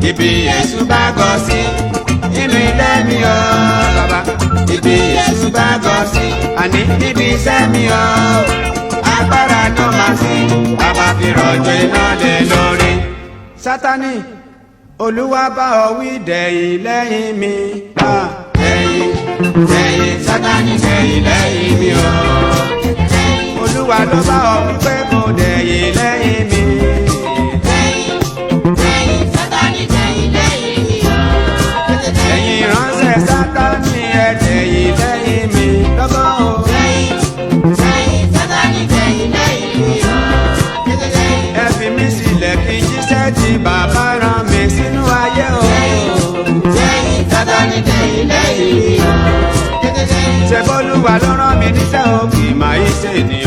ibi Èṣù bá gọ̀ sí inú ilé mi o bàbá. Ibi Èṣù bá gọ̀ sí àní níbi iṣẹ́ mi o. Agbára ló máa sí bàbá fi rọ̀jò iná lé lórí. Sátánì Olúwa bá ọ wí dẹ̀yìn lẹ́yìn mi. Dẹ̀yìn Sátánì dẹ̀yìn lẹ́yìn mi o. Olúwa ló bá ọ wí pé kò dẹ̀yìn lẹ́yìn mi. Sátánì dẹ̀yìn lẹ́yìn mi o. Ẹ̀yin ìránṣẹ́ Sátánì ẹ dẹ̀yìn lẹ́yìn mi lọ́gọ́ o. Sátánì dẹ̀yìn lẹ́yìn mi o. Ẹ fi mí sílẹ̀ kí n jíṣẹ́ tí bàbá rán mi sínú ayé o. Sátánì dẹ̀yìn lẹ́yìn mi o. Ṣé b'Olúwa ló rán mi níṣẹ́ o kì í máa ṣe ènìyàn.